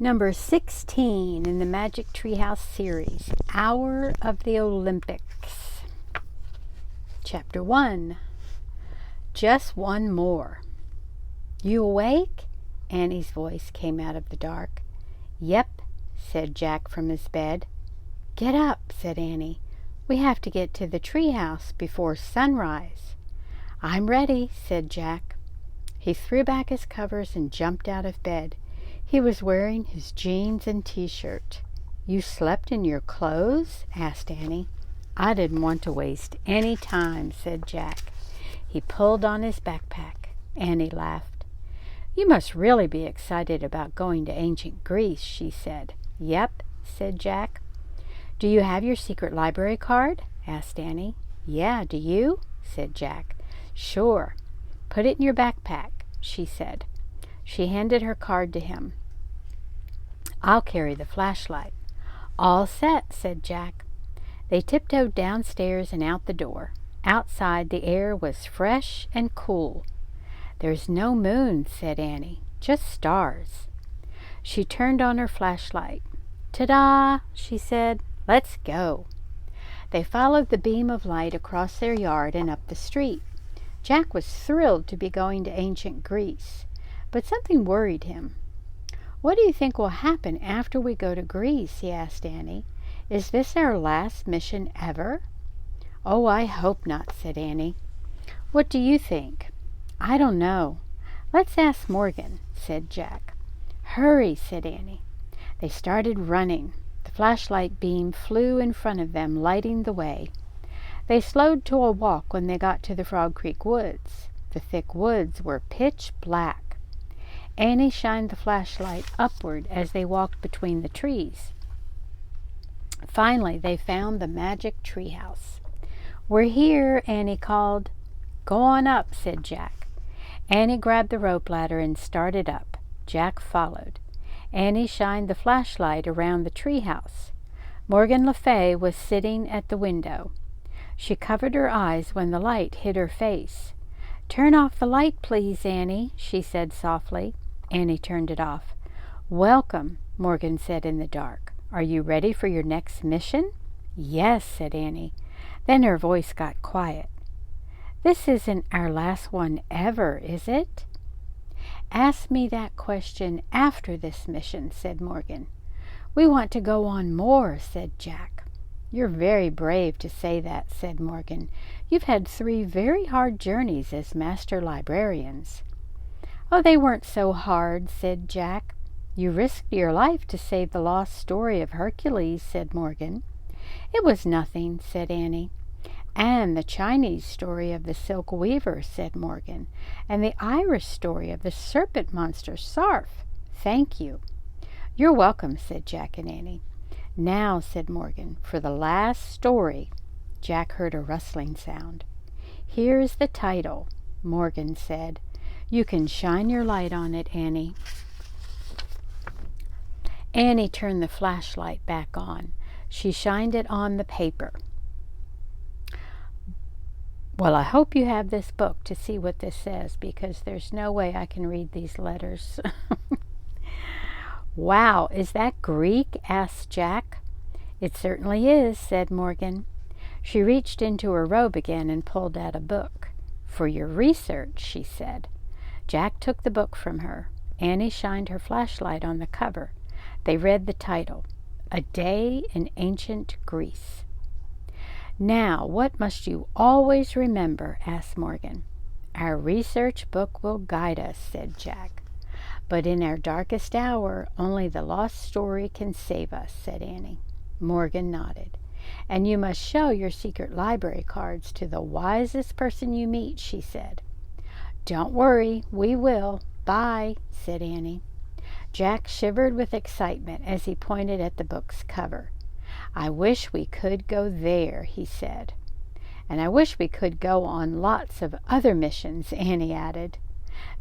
Number 16 in the Magic Treehouse series, Hour of the Olympics. Chapter 1. Just one more. You awake? Annie's voice came out of the dark. Yep, said Jack from his bed. Get up, said Annie. We have to get to the treehouse before sunrise. I'm ready, said Jack. He threw back his covers and jumped out of bed. He was wearing his jeans and t-shirt. You slept in your clothes? Asked Annie. I didn't want to waste any time, said Jack. He pulled on his backpack. Annie laughed. You must really be excited about going to ancient Greece, she said. Yep, said Jack. Do you have your secret library card? Asked Annie. Yeah, do you? Said Jack. Sure. Put it in your backpack, she said. She handed her card to him. I'll carry the flashlight. All set, said Jack. They tiptoed downstairs and out the door. Outside, the air was fresh and cool. There's no moon, said Annie, just stars. She turned on her flashlight. Ta-da, she said. Let's go. They followed the beam of light across their yard and up the street. Jack was thrilled to be going to ancient Greece, but something worried him. What do you think will happen after we go to Greece? He asked Annie. Is this our last mission ever? Oh, I hope not, said Annie. What do you think? I don't know. Let's ask Morgan, said Jack. Hurry, said Annie. They started running. The flashlight beam flew in front of them, lighting the way. They slowed to a walk when they got to the Frog Creek woods. The thick woods were pitch black. Annie shined the flashlight upward as they walked between the trees. Finally, they found the magic treehouse. We're here, Annie called. Go on up, said Jack. Annie grabbed the rope ladder and started up. Jack followed. Annie shined the flashlight around the treehouse. Morgan Le Fay was sitting at the window. She covered her eyes when the light hit her face. Turn off the light, please, Annie, she said softly. Annie turned it off. Welcome, Morgan said in the dark. Are you ready for your next mission? Yes, said Annie. Then her voice got quiet. This isn't our last one ever, is it? Ask me that question after this mission, said Morgan. We want to go on more, said Jack. You're very brave to say that, said Morgan. You've had 3 very hard journeys as master librarians. Oh, they weren't so hard, said Jack. You risked your life to save the lost story of Hercules, said Morgan. It was nothing, said Annie. And the Chinese story of the silk weaver, said Morgan, and the Irish story of the serpent monster Sarf. Thank you. You're welcome, said Jack and Annie. Now, said Morgan, for the last story. Jack heard a rustling sound. Here's the title, Morgan said. You can shine your light on it, Annie. Annie turned the flashlight back on. She shined it on the paper. Well, I hope you have this book to see what this says, because there's no way I can read these letters. Wow, is that Greek? Asked Jack. It certainly is, said Morgan. She reached into her robe again and pulled out a book. For your research, she said. Jack took the book from her. Annie shined her flashlight on the cover. They read the title, A Day in Ancient Greece. Now, what must you always remember? Asked Morgan. Our research book will guide us, said Jack. But in our darkest hour, only the lost story can save us, said Annie. Morgan nodded. And you must show your secret library cards to the wisest person you meet, she said. Don't worry, we will. Bye, said Annie. Jack shivered with excitement as he pointed at the book's cover. I wish we could go there, he said. And I wish we could go on lots of other missions, Annie added.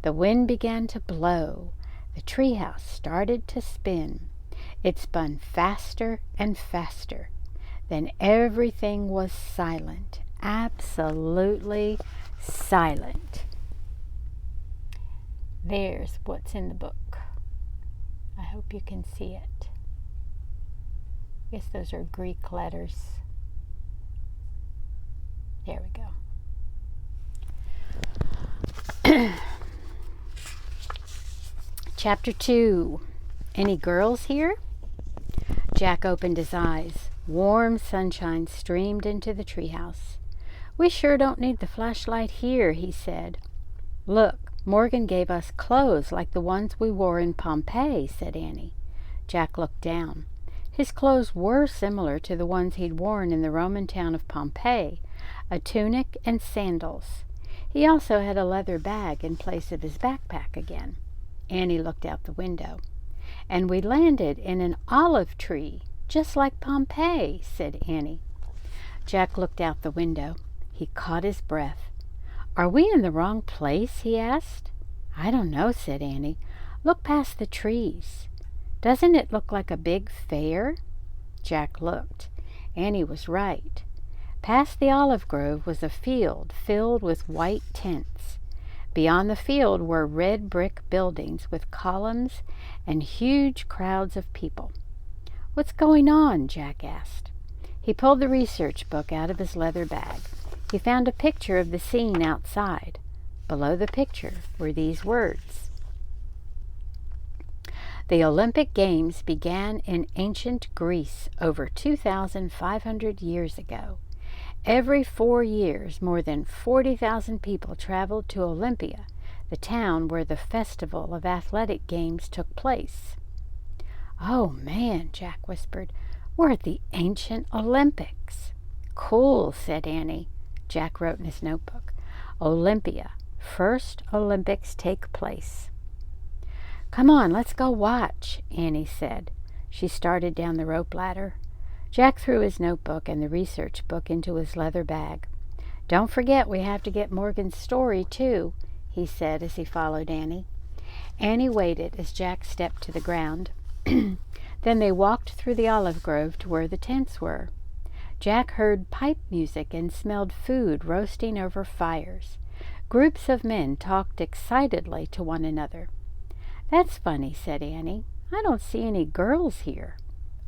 The wind began to blow. The treehouse started to spin. It spun faster and faster. Then everything was silent, absolutely silent. There's what's in the book. I hope you can see it. I guess those are Greek letters. There we go. Chapter 2. Any girls here? Jack opened his eyes. Warm sunshine streamed into the treehouse. We sure don't need the flashlight here, he said. Look, Morgan gave us clothes like the ones we wore in Pompeii, said Annie. Jack looked down. His clothes were similar to the ones he'd worn in the Roman town of Pompeii, a tunic and sandals. He also had a leather bag in place of his backpack again. Annie looked out the window. And we landed in an olive tree, just like Pompeii, said Annie. Jack looked out the window. He caught his breath. Are we in the wrong place? He asked. I don't know, said Annie. Look past the trees. Doesn't it look like a big fair? Jack looked. Annie was right. Past the olive grove was a field filled with white tents. Beyond the field were red brick buildings with columns and huge crowds of people. What's going on? Jack asked. He pulled the research book out of his leather bag. He found a picture of the scene outside. Below the picture were these words. The Olympic Games began in ancient Greece over 2,500 years ago. Every 4 years, more than 40,000 people traveled to Olympia, the town where the festival of athletic games took place. Oh, man, Jack whispered. We're at the ancient Olympics. Cool, said Annie. Jack wrote in his notebook. Olympia. First Olympics take place. Come on, let's go watch, Annie said. She started down the rope ladder. Jack threw his notebook and the research book into his leather bag. Don't forget we have to get Morgan's story, too, he said as he followed Annie. Annie waited as Jack stepped to the ground. Then they walked through the olive grove to where the tents were. Jack heard pipe music and smelled food roasting over fires. Groups of men talked excitedly to one another. That's funny, said Annie. I don't see any girls here.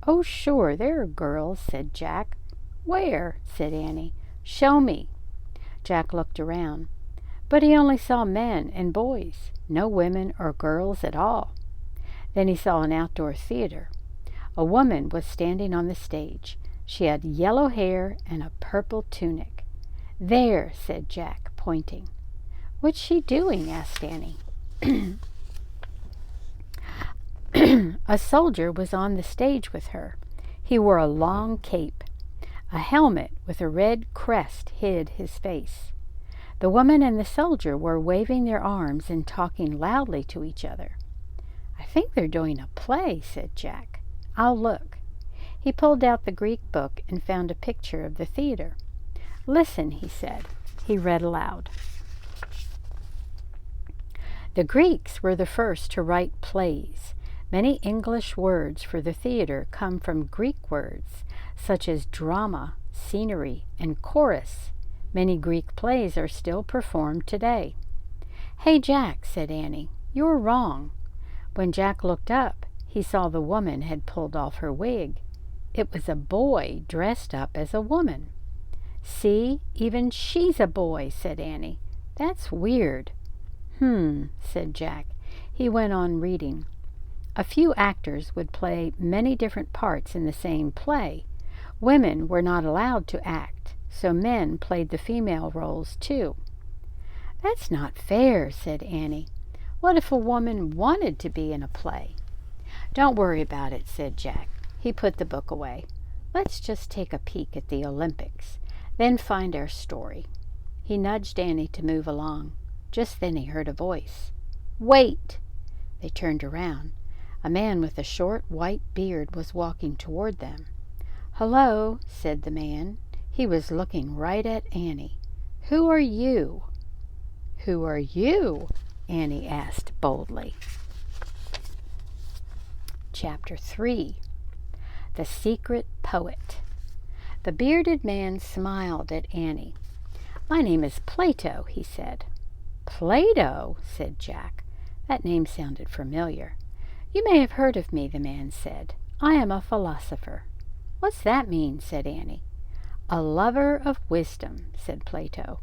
Oh, sure, there are girls, said Jack. Where? Said Annie. Show me. Jack looked around. But he only saw men and boys, no women or girls at all. Then he saw an outdoor theater. A woman was standing on the stage. She had yellow hair and a purple tunic. There, said Jack, pointing. What's she doing? Asked Annie. A soldier was on the stage with her. He wore a long cape. A helmet with a red crest hid his face. The woman and the soldier were waving their arms and talking loudly to each other. I think they're doing a play, said Jack. I'll look. He pulled out the Greek book and found a picture of the theater. Listen, he said. He read aloud. The Greeks were the first to write plays. Many English words for the theater come from Greek words, such as drama, scenery, and chorus. Many Greek plays are still performed today. Hey, Jack, said Annie, you're wrong. When Jack looked up, he saw the woman had pulled off her wig. It was a boy dressed up as a woman. See, even she's a boy, said Annie. That's weird. Said Jack. He went on reading. A few actors would play many different parts in the same play. Women were not allowed to act, so men played the female roles too. That's not fair, said Annie. What if a woman wanted to be in a play? Don't worry about it, said Jack. He put the book away. Let's just take a peek at the Olympics, then find our story. He nudged Annie to move along. Just then he heard a voice. Wait! They turned around. A man with a short white beard was walking toward them. Hello, said the man. He was looking right at Annie. Who are you? Who are you? Annie asked boldly. Chapter 3. The Secret Poet. The bearded man smiled at Annie. My name is Plato, he said. Plato, said Jack. That name sounded familiar. "You may have heard of me," the man said. "I am a philosopher." "What's that mean?" said Annie. "A lover of wisdom," said Plato.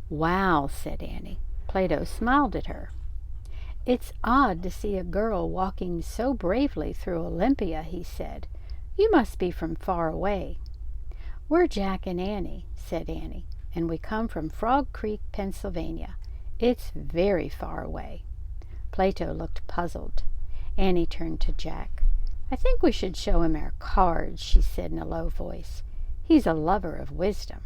"Wow," said Annie. Plato smiled at her. "It's odd to see a girl walking so bravely through Olympia," he said. "You must be from far away." "We're Jack and Annie," said Annie, "and we come from Frog Creek, Pennsylvania. It's very far away." Plato looked puzzled. Annie turned to Jack. "I think we should show him our cards," she said in a low voice. "He's a lover of wisdom."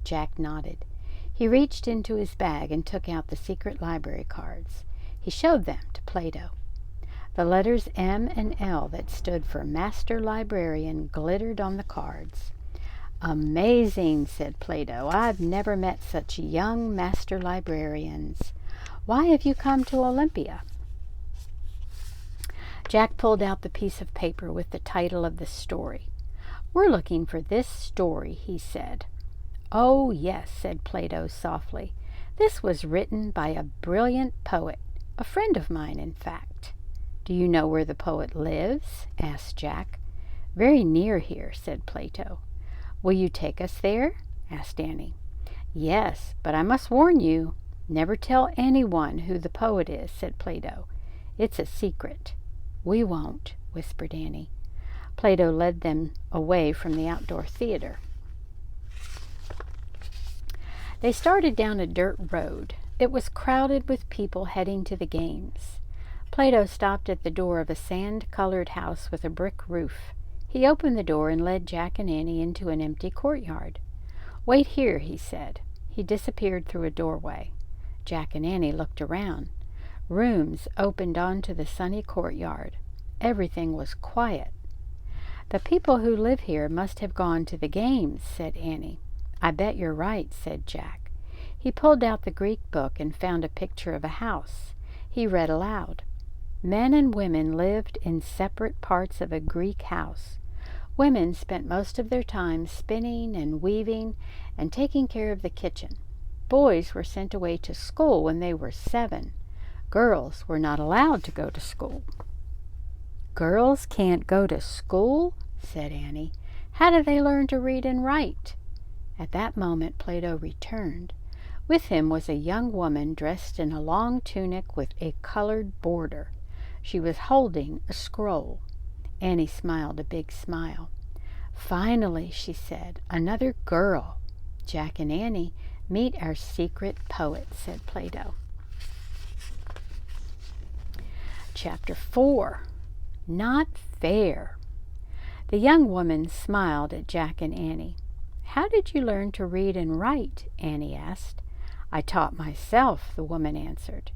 Jack nodded. He reached into his bag and took out the secret library cards. He showed them to Plato. The letters M and L that stood for Master Librarian glittered on the cards. "Amazing," said Plato. "I've never met such young master librarians. Why have you come to Olympia?" Jack pulled out the piece of paper with the title of the story. "We're looking for this story," he said. "Oh, yes," said Plato softly. "This was written by a brilliant poet, a friend of mine, in fact." "Do you know where the poet lives?" asked Jack. "Very near here," said Plato. "Will you take us there?" asked Annie. "Yes, but I must warn you. Never tell anyone who the poet is," said Plato. "It's a secret." "We won't," whispered Annie. Plato led them away from the outdoor theater. They started down a dirt road. It was crowded with people heading to the games. Plato stopped at the door of a sand-colored house with a brick roof. He opened the door and led Jack and Annie into an empty courtyard. "Wait here," he said. He disappeared through a doorway. Jack and Annie looked around. Rooms opened onto the sunny courtyard. Everything was quiet. "The people who live here must have gone to the games," said Annie. "I bet you're right," said Jack. He pulled out the Greek book and found a picture of a house. He read aloud. Men and women lived in separate parts of a Greek house. Women spent most of their time spinning and weaving and taking care of the kitchen. Boys were sent away to school when they were 7. Girls were not allowed to go to school. "Girls can't go to school?" said Annie. "How do they learn to read and write?" At that moment Plato returned. With him was a young woman dressed in a long tunic with a colored border. She was holding a scroll. Annie smiled a big smile. "Finally," she said, "another girl." "Jack and Annie, meet our secret poet," said Plato. Chapter 4. Not Fair. The young woman smiled at Jack and Annie. "How did you learn to read and write?" Annie asked. "I taught myself," the woman answered.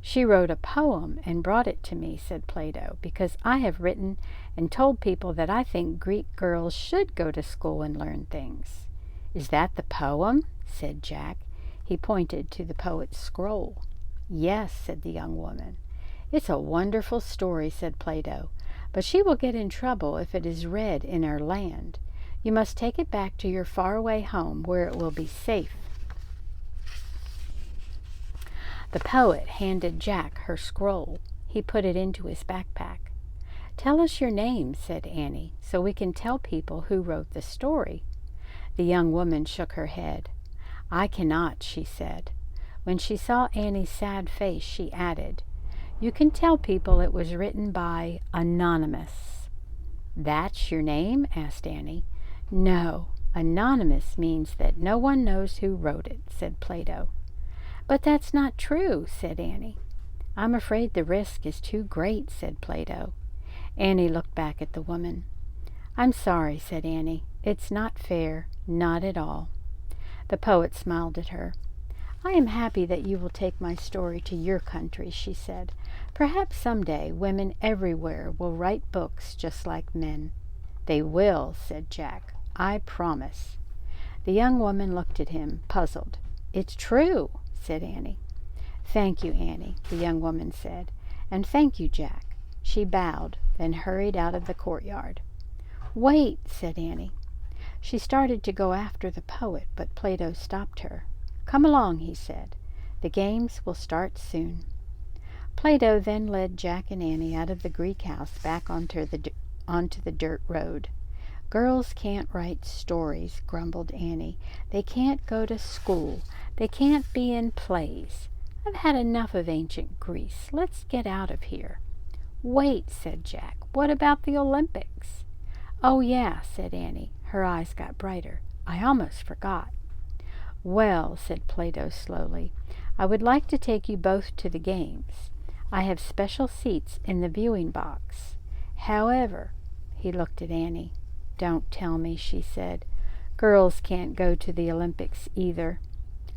"She wrote a poem and brought it to me," said Plato, "because I have written and told people that I think Greek girls should go to school and learn things." "Is that the poem?" said Jack. He pointed to the poet's scroll. "Yes," said the young woman. "It's a wonderful story," said Plato, "but she will get in trouble if it is read in our land. You must take it back to your faraway home where it will be safe." The poet handed Jack her scroll. He put it into his backpack. "Tell us your name," said Annie, "so we can tell people who wrote the story." The young woman shook her head. "I cannot," she said. When she saw Annie's sad face, she added, "You can tell people it was written by Anonymous." "That's your name?" asked Annie. "No, anonymous means that no one knows who wrote it," said Plato. "But that's not true," said Annie. "I'm afraid the risk is too great," said Plato. Annie looked back at the woman. "I'm sorry," said Annie. "It's not fair, not at all." The poet smiled at her. "I am happy that you will take my story to your country," she said. "Perhaps someday women everywhere will write books just like men." "They will," said Jack. "I promise." The young woman looked at him, puzzled. "It's true," said Annie. "Thank you, Annie," the young woman said. "And thank you, Jack." She bowed, then hurried out of the courtyard. "Wait," said Annie. She started to go after the poet, but Plato stopped her. "Come along," he said. "The games will start soon." Plato then led Jack and Annie out of the Greek house back onto the dirt road. "Girls can't write stories," grumbled Annie. "They can't go to school. They can't be in plays. I've had enough of ancient Greece. Let's get out of here." "Wait," said Jack. "What about the Olympics?" "Oh, yeah," said Annie. Her eyes got brighter. "I almost forgot." "Well," said Plato slowly, "I would like to take you both to the games. I have special seats in the viewing box. However," he looked at Annie. "Don't tell me," she said. "Girls can't go to the Olympics either."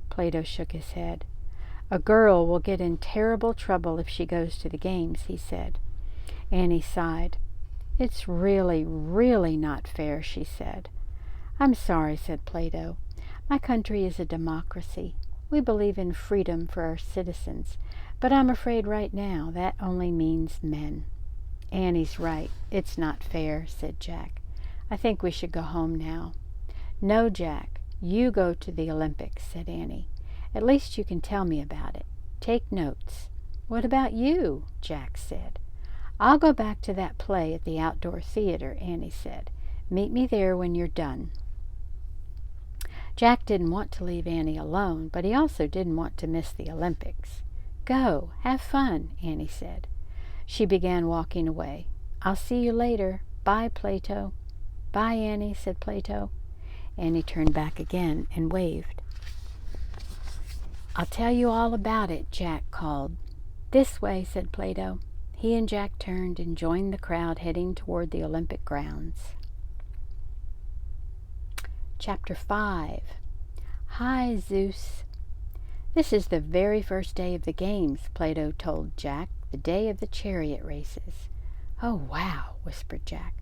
Plato shook his head. "A girl will get in terrible trouble if she goes to the games," he said. Annie sighed. "It's really, really not fair," she said. "I'm sorry," said Plato. "My country is a democracy. We believe in freedom for our citizens, but I'm afraid right now that only means men." "Annie's right. It's not fair," said Jack. "I think we should go home now." "No, Jack. You go to the Olympics," said Annie. "At least you can tell me about it. Take notes." "What about you?" Jack said. "I'll go back to that play at the outdoor theater," Annie said. "Meet me there when you're done." Jack didn't want to leave Annie alone, but he also didn't want to miss the Olympics. "Go, have fun," Annie said. She began walking away. "I'll see you later. Bye, Plato." "Bye, Annie," said Plato. Annie turned back again and waved. "I'll tell you all about it," Jack called. "This way," said Plato. He and Jack turned and joined the crowd heading toward the Olympic grounds. Chapter 5. Hi, Zeus. "This is the very first day of the games," Plato told Jack, "the day of the chariot races." "Oh, wow," whispered Jack.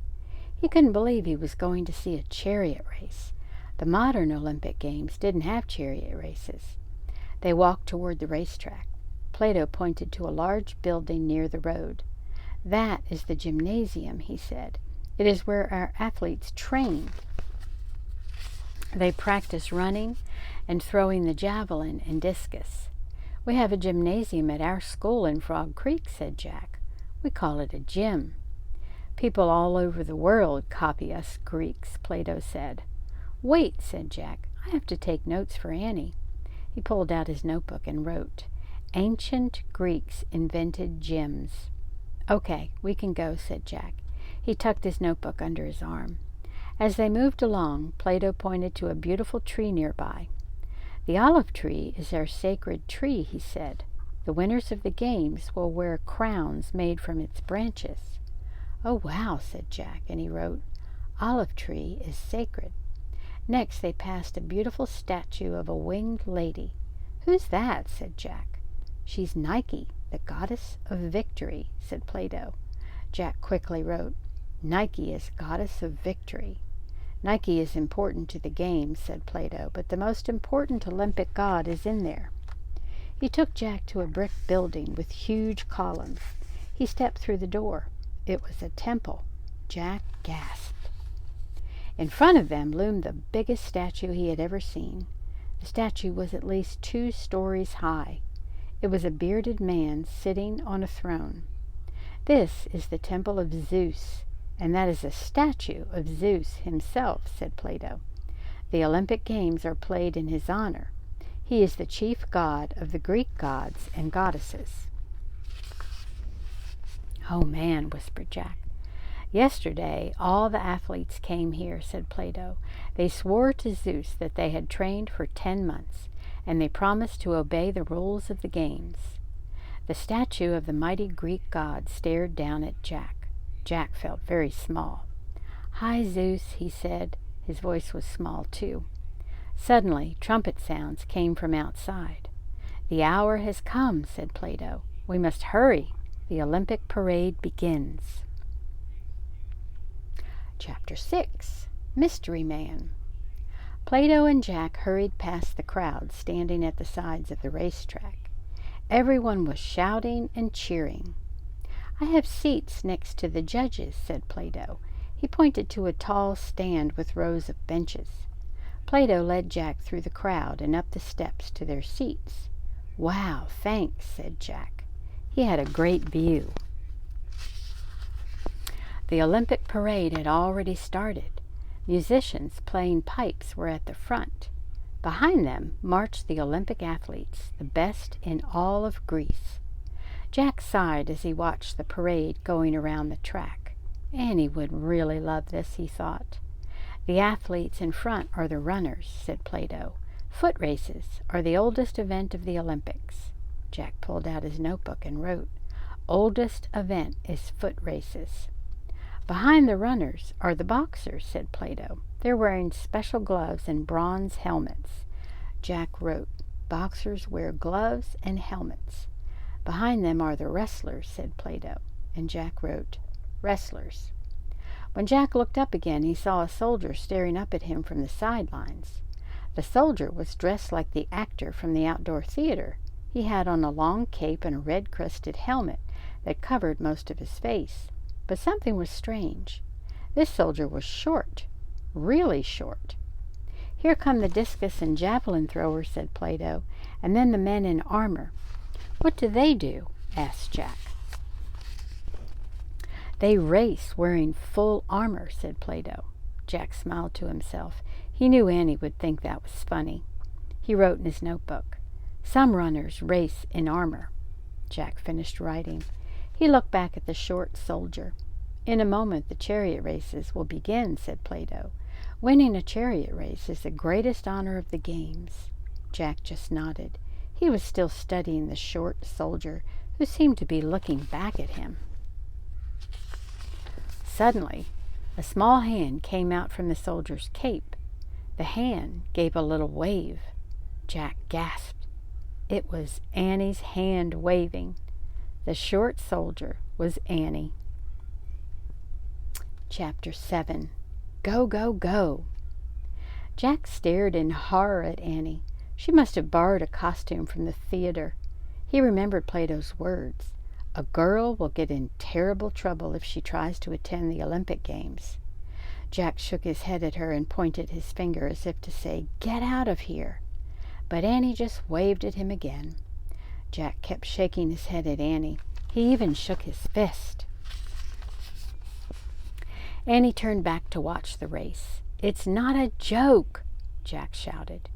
He couldn't believe he was going to see a chariot race. The modern Olympic Games didn't have chariot races. They walked toward the racetrack. Plato pointed to a large building near the road. "That is the gymnasium," he said. "It is where our athletes train. They practice running and throwing the javelin and discus." "We have a gymnasium at our school in Frog Creek," said Jack. "We call it a gym." "People all over the world copy us Greeks," Plato said. "Wait," said Jack. "I have to take notes for Annie." He pulled out his notebook and wrote, "Ancient Greeks invented gyms." "Okay, we can go," said Jack. He tucked his notebook under his arm. As they moved along, Plato pointed to a beautiful tree nearby. "The olive tree is our sacred tree," he said. "The winners of the games will wear crowns made from its branches." "Oh, wow," said Jack, and he wrote, "Olive tree is sacred." Next they passed a beautiful statue of a winged lady. "Who's that?" said Jack. "She's Nike, the goddess of victory," said Plato. Jack quickly wrote, "Nike is goddess of victory." "Nike is important to the games," said Plato, "but the most important Olympic god is in there." He took Jack to a brick building with huge columns. He stepped through the door. It was a temple. Jack gasped. In front of them loomed the biggest statue he had ever seen. The statue was at least 2 stories high. It was a bearded man sitting on a throne. "This is the temple of Zeus, and that is a statue of Zeus himself," said Plato. "The Olympic Games are played in his honor. He is the chief god of the Greek gods and goddesses." "Oh, man," whispered Jack. "Yesterday all the athletes came here," said Plato. "They swore to Zeus that they had trained for 10 months, and they promised to obey the rules of the games." The statue of the mighty Greek god stared down at Jack. Jack felt very small. "Hi, Zeus," he said. His voice was small, too. Suddenly, trumpet sounds came from outside. "The hour has come," said Plato. "We must hurry. The Olympic parade begins." Chapter 6. Mystery Man. Plato and Jack hurried past the crowd standing at the sides of the racetrack. Everyone was shouting and cheering. "I have seats next to the judges," said Plato. He pointed to a tall stand with rows of benches. Plato led Jack through the crowd and up the steps to their seats. "Wow, thanks," said Jack. He had a great view. The Olympic parade had already started. Musicians playing pipes were at the front. Behind them marched the Olympic athletes, the best in all of Greece. Jack sighed as he watched the parade going around the track. Annie would really love this, he thought. The athletes in front are the runners, said Plato. Foot races are the oldest event of the Olympics. Jack pulled out his notebook and wrote, "Oldest event is foot races." Behind the runners are the boxers, said Plato. They're wearing special gloves and bronze helmets. Jack wrote, "Boxers wear gloves and helmets." Behind them are the wrestlers, said Plato, and Jack wrote, "Wrestlers." When Jack looked up again, he saw a soldier staring up at him from the sidelines. The soldier was dressed like the actor from the outdoor theater. He had on a long cape and a red-crusted helmet that covered most of his face. But something was strange. This soldier was short, really short. "Here come the discus and javelin throwers," said Plato, "and then the men in armor." "What do they do?" asked Jack. "They race wearing full armor," said Plato. Jack smiled to himself. He knew Annie would think that was funny. He wrote in his notebook, "Some runners race in armor." Jack finished writing. He looked back at the short soldier. "In a moment the chariot races will begin," said Plato. "Winning a chariot race is the greatest honor of the games." Jack just nodded. He was still studying the short soldier, who seemed to be looking back at him. Suddenly, a small hand came out from the soldier's cape. The hand gave a little wave. Jack gasped. It was Annie's hand waving. The short soldier was Annie. Chapter 7. Go, go, go. Jack stared in horror at Annie. She must have borrowed a costume from the theater. He remembered Plato's words. A girl will get in terrible trouble if she tries to attend the Olympic Games. Jack shook his head at her and pointed his finger as if to say, "Get out of here." But Annie just waved at him again. Jack kept shaking his head at Annie. He even shook his fist. Annie turned back to watch the race. "It's not a joke," Jack shouted.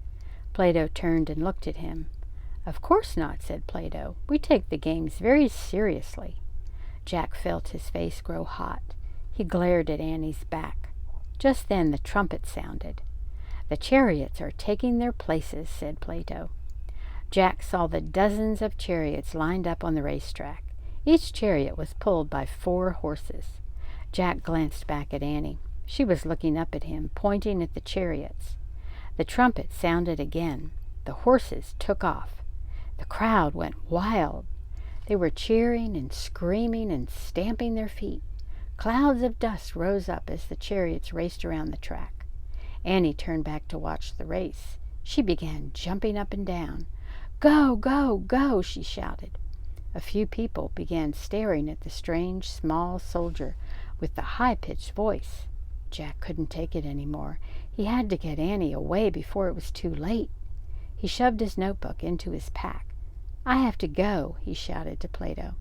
Plato turned and looked at him. "Of course not," said Plato. "We take the games very seriously." Jack felt his face grow hot. He glared at Annie's back. Just then the trumpet sounded. "The chariots are taking their places," said Plato. Jack saw the dozens of chariots lined up on the racetrack. Each chariot was pulled by 4 horses. Jack glanced back at Annie. She was looking up at him, pointing at the chariots. The trumpet sounded again. The horses took off. The crowd went wild. They were cheering and screaming and stamping their feet. Clouds of dust rose up as the chariots raced around the track. Annie turned back to watch the race. She began jumping up and down. "Go, go, go," she shouted. A few people began staring at the strange small soldier with the high-pitched voice. Jack couldn't take it anymore. He had to get Annie away before it was too late. He shoved his notebook into his pack. "I have to go," he shouted to Plato.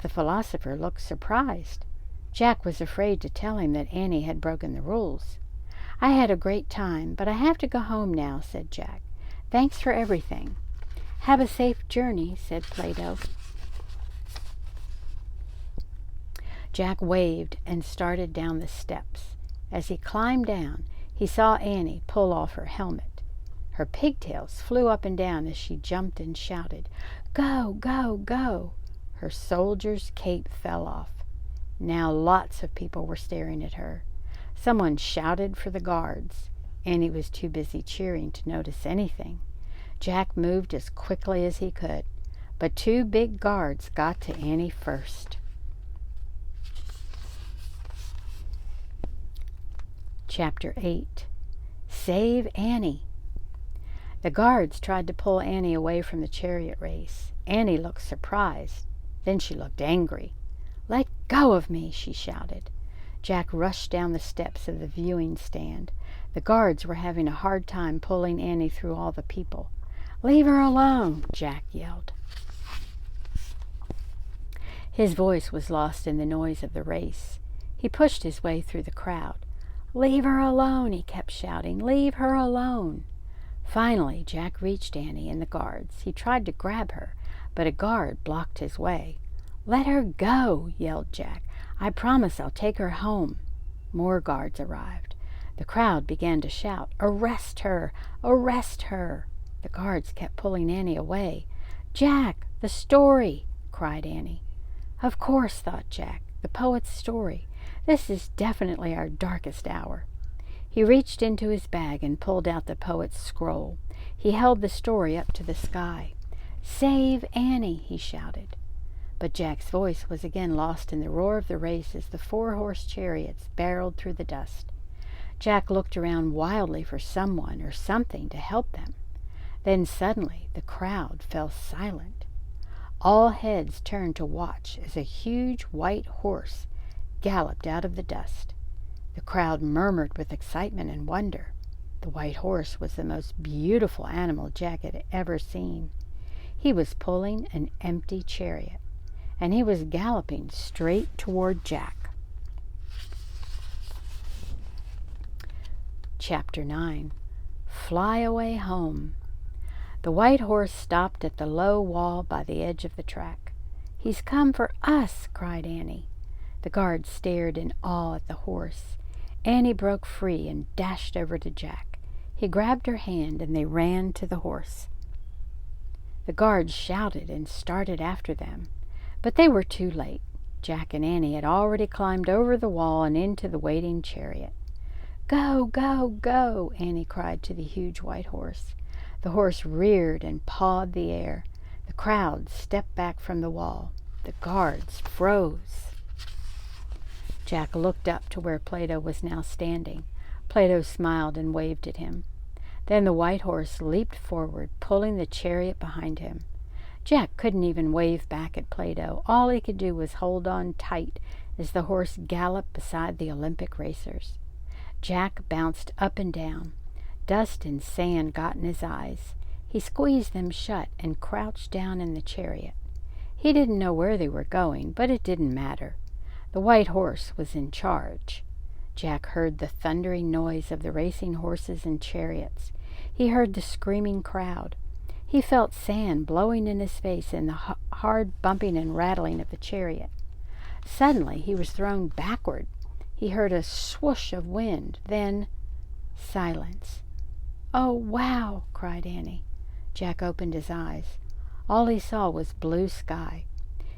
The philosopher looked surprised. Jack was afraid to tell him that Annie had broken the rules. "I had a great time, but I have to go home now," said Jack. "Thanks for everything." "Have a safe journey," said Plato. Jack waved and started down the steps. As he climbed down, he saw Annie pull off her helmet. Her pigtails flew up and down as she jumped and shouted, "Go, go, go!" Her soldier's cape fell off. Now lots of people were staring at her. Someone shouted for the guards. Annie was too busy cheering to notice anything. Jack moved as quickly as he could, but 2 big guards got to Annie first. Chapter 8. Save Annie. The guards tried to pull Annie away from the chariot race. Annie looked surprised. Then she looked angry. "Let go of me," she shouted. Jack rushed down the steps of the viewing stand. The guards were having a hard time pulling Annie through all the people. "Leave her alone," Jack yelled. His voice was lost in the noise of the race. He pushed his way through the crowd. "Leave her alone," he kept shouting. "Leave her alone." Finally, Jack reached Annie and the guards. He tried to grab her, but a guard blocked his way. "Let her go," yelled Jack. "I promise I'll take her home." More guards arrived. The crowd began to shout, "Arrest her! Arrest her!" The guards kept pulling Annie away. "Jack, the story!" cried Annie. Of course, thought Jack, the poet's story. This is definitely our darkest hour. He reached into his bag and pulled out the poet's scroll. He held the story up to the sky. "Save Annie," he shouted. But Jack's voice was again lost in the roar of the race as the 4-horse chariots barreled through the dust. Jack looked around wildly for someone or something to help them. Then suddenly the crowd fell silent. All heads turned to watch as a huge white horse galloped out of the dust. The crowd murmured with excitement and wonder. The white horse was the most beautiful animal Jack had ever seen. He was pulling an empty chariot, and he was galloping straight toward Jack. Chapter 9. Fly Away Home. The white horse stopped at the low wall by the edge of the track. "He's come for us," cried Annie. The guards stared in awe at the horse. Annie broke free and dashed over to Jack. He grabbed her hand and they ran to the horse. The guards shouted and started after them, but they were too late. Jack and Annie had already climbed over the wall and into the waiting chariot. "Go, go, go," Annie cried to the huge white horse. The horse reared and pawed the air. The crowd stepped back from the wall. The guards froze. Jack looked up to where Plato was now standing. Plato smiled and waved at him. Then the white horse leaped forward, pulling the chariot behind him. Jack couldn't even wave back at Plato. All he could do was hold on tight as the horse galloped beside the Olympic racers. Jack bounced up and down. Dust and sand got in his eyes. He squeezed them shut and crouched down in the chariot. He didn't know where they were going, but it didn't matter. The white horse was in charge. Jack heard the thundering noise of the racing horses and chariots. He heard the screaming crowd. He felt sand blowing in his face and the hard bumping and rattling of the chariot. Suddenly he was thrown backward. He heard a swoosh of wind, then silence. "Oh, wow!" cried Annie. Jack opened his eyes. All he saw was blue sky.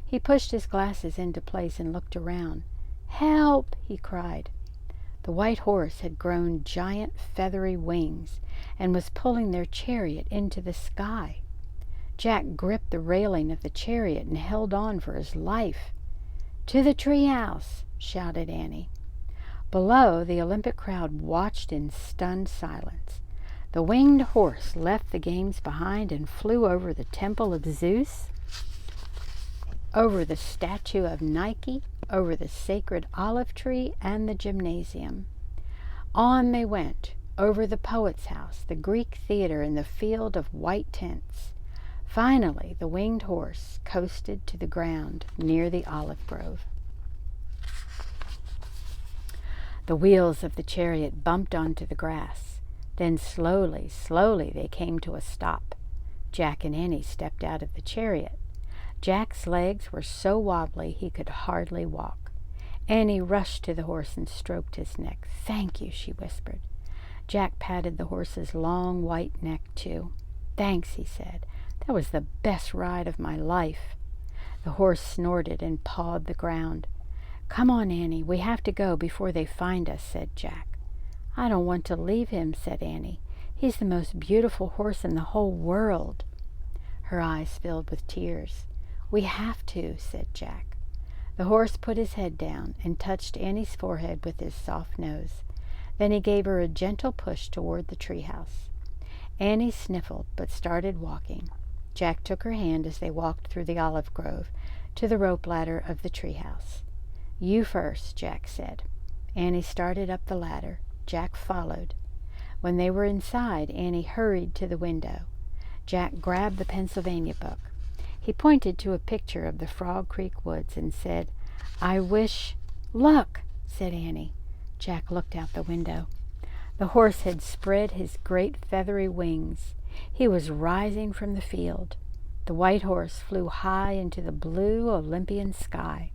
He pushed his glasses into place and looked around. "Help!" he cried. The white horse had grown giant feathery wings and was pulling their chariot into the sky. Jack gripped the railing of the chariot and held on for his life. "To the treehouse!" shouted Annie. Below, the Olympic crowd watched in stunned silence. The winged horse left the games behind and flew over the temple of Zeus, over the statue of Nike, over the sacred olive tree and the gymnasium. On they went, over the poet's house, the Greek theater, and the field of white tents. Finally, the winged horse coasted to the ground near the olive grove. The wheels of the chariot bumped onto the grass. Then slowly, slowly they came to a stop. Jack and Annie stepped out of the chariot. Jack's legs were so wobbly he could hardly walk. Annie rushed to the horse and stroked his neck. "Thank you," she whispered. Jack patted the horse's long white neck too. "Thanks," he said. "That was the best ride of my life." The horse snorted and pawed the ground. "Come on, Annie, we have to go before they find us," said Jack. "I don't want to leave him," said Annie. "He's the most beautiful horse in the whole world." Her eyes filled with tears. "We have to," said Jack. The horse put his head down and touched Annie's forehead with his soft nose. Then he gave her a gentle push toward the treehouse. Annie sniffled but started walking. Jack took her hand as they walked through the olive grove to the rope ladder of the treehouse. "You first," Jack said. Annie started up the ladder. Jack followed. When they were inside, Annie hurried to the window. Jack grabbed the Pennsylvania book. He pointed to a picture of the Frog Creek woods and said, "I wish—" "Look," said Annie. Jack looked out the window. The horse had spread his great feathery wings. He was rising from the field. The white horse flew high into the blue Olympian sky.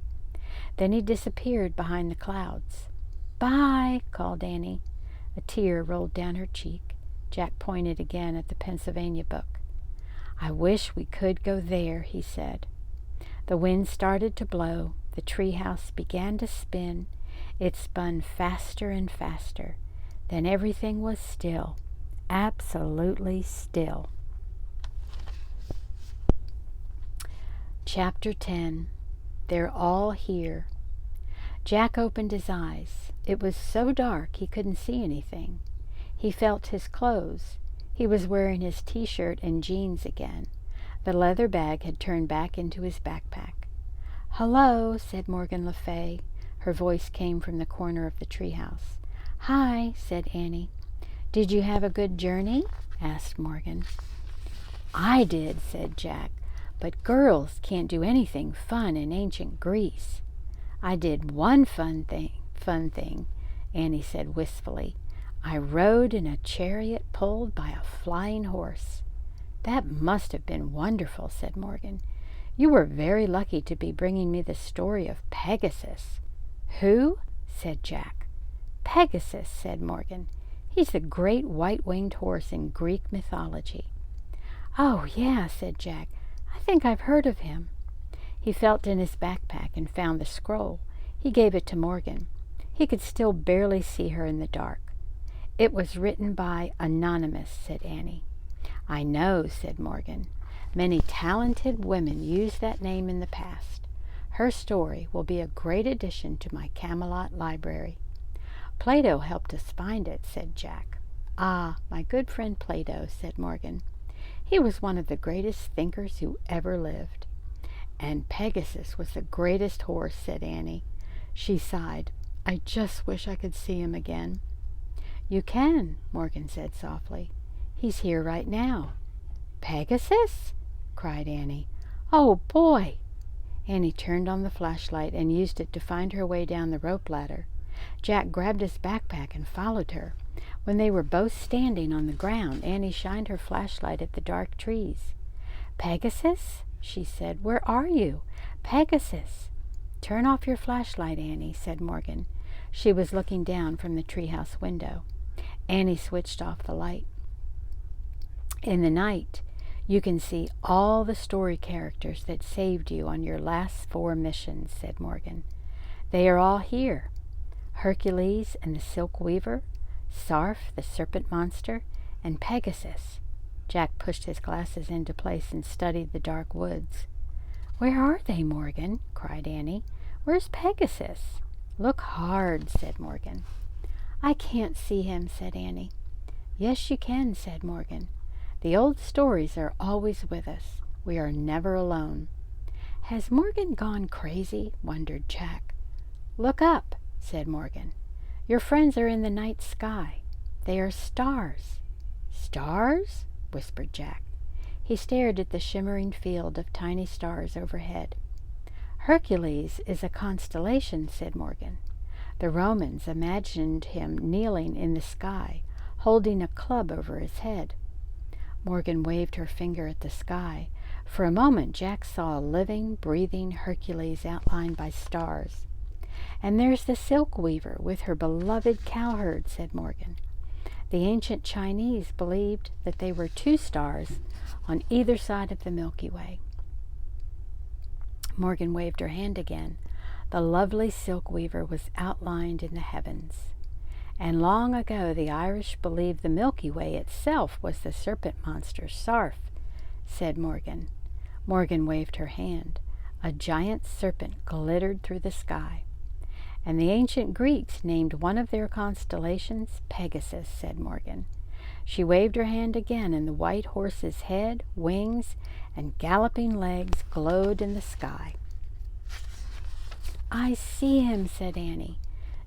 Then he disappeared behind the clouds. "Bye," called Annie. A tear rolled down her cheek. Jack pointed again at the Pennsylvania book. "I wish we could go there," he said. The wind started to blow. The treehouse began to spin. It spun faster and faster. Then everything was still, absolutely still. Chapter 10. They're all here. Jack opened his eyes. It was so dark he couldn't see anything. He felt his clothes. He was wearing his t-shirt and jeans again. The leather bag had turned back into his backpack. "Hello," said Morgan Le Fay. Her voice came from the corner of the treehouse. "Hi," said Annie. "Did you have a good journey?" asked Morgan. "I did," said Jack, "but girls can't do anything fun in ancient Greece." "I did one fun thing, Annie said wistfully. "I rode in a chariot pulled by a flying horse." "That must have been wonderful," said Morgan. "You were very lucky to be bringing me the story of Pegasus." "Who?" said Jack. "Pegasus," said Morgan. "He's the great white-winged horse in Greek mythology." "Oh, yeah," said Jack. "I think I've heard of him." He felt in his backpack and found the scroll. He gave it to Morgan. He could still barely see her in the dark. "It was written by Anonymous," said Annie. "I know," said Morgan. "Many talented women used that name in the past. Her story will be a great addition to my Camelot library." "Plato helped us find it," said Jack. "Ah, my good friend Plato," said Morgan. "He was one of the greatest thinkers who ever lived." "And Pegasus was the greatest horse," said Annie. She sighed. "I just wish I could see him again." "You can," Morgan said softly. "He's here right now." "Pegasus?" cried Annie. "Oh, boy!" Annie turned on the flashlight and used it to find her way down the rope ladder. Jack grabbed his backpack and followed her. When they were both standing on the ground, Annie shined her flashlight at the dark trees. "Pegasus?" she said. "Where are you? Pegasus!" "Turn off your flashlight, Annie," said Morgan. She was looking down from the treehouse window. Annie switched off the light. "In the night, you can see all the story characters that saved you on your last 4 missions," said Morgan. "They are all here. Hercules and the Silk Weaver, Sarf, the serpent monster, and Pegasus." Jack pushed his glasses into place and studied the dark woods. "Where are they, Morgan?" cried Annie. "Where's Pegasus?" "Look hard," said Morgan. "I can't see him," said Annie. "Yes, you can," said Morgan. "The old stories are always with us. We are never alone." "Has Morgan gone crazy?" wondered Jack. "Look up," said Morgan. "Your friends are in the night sky. They are stars." "Stars?" whispered Jack. He stared at the shimmering field of tiny stars overhead. "Hercules is a constellation," said Morgan. "The Romans imagined him kneeling in the sky, holding a club over his head." Morgan waved her finger at the sky. For a moment Jack saw a living, breathing Hercules outlined by stars. "And there's the Silk Weaver with her beloved cowherd," said Morgan. "The ancient Chinese believed that they were 2 stars on either side of the Milky Way." Morgan waved her hand again. The lovely Silk Weaver was outlined in the heavens. "And long ago the Irish believed the Milky Way itself was the serpent monster Sarf," said Morgan. Morgan waved her hand. A giant serpent glittered through the sky. "And the ancient Greeks named one of their constellations Pegasus," said Morgan. She waved her hand again, and the white horse's head, wings, and galloping legs glowed in the sky. "I see him," said Annie.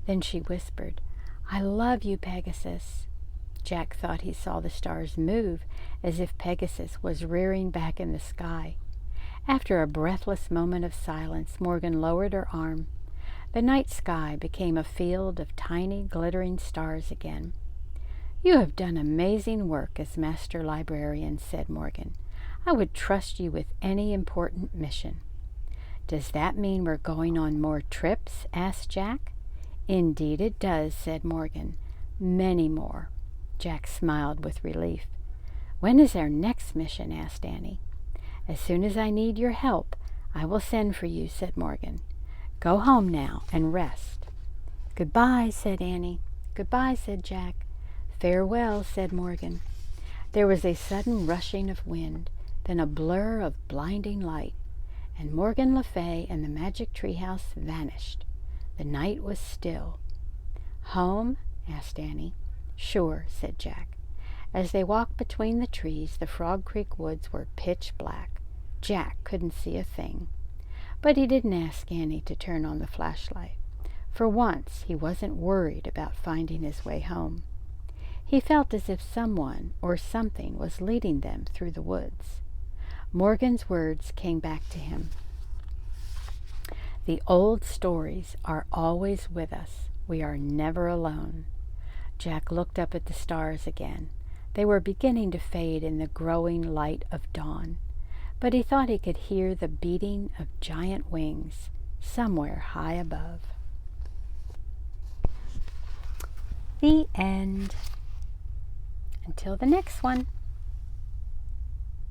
Then she whispered, "I love you, Pegasus." Jack thought he saw the stars move, as if Pegasus was rearing back in the sky. After a breathless moment of silence, Morgan lowered her arm. The night sky became a field of tiny, glittering stars again. "You have done amazing work as Master Librarian," said Morgan. "I would trust you with any important mission." "Does that mean we're going on more trips?" asked Jack. "Indeed it does," said Morgan. "Many more." Jack smiled with relief. "When is our next mission?" asked Annie. "As soon as I need your help, I will send for you," said Morgan. "Go home now and rest." "Goodbye," said Annie. "Goodbye," said Jack. "Farewell," said Morgan. There was a sudden rushing of wind, then a blur of blinding light, and Morgan Le Fay and the magic treehouse vanished. The night was still. "Home?" asked Annie. "Sure," said Jack. As they walked between the trees, the Frog Creek woods were pitch black. Jack couldn't see a thing. But he didn't ask Annie to turn on the flashlight. For once, he wasn't worried about finding his way home. He felt as if someone or something was leading them through the woods. Morgan's words came back to him. "The old stories are always with us. We are never alone." Jack looked up at the stars again. They were beginning to fade in the growing light of dawn, but he thought he could hear the beating of giant wings somewhere high above. The end. Until the next one.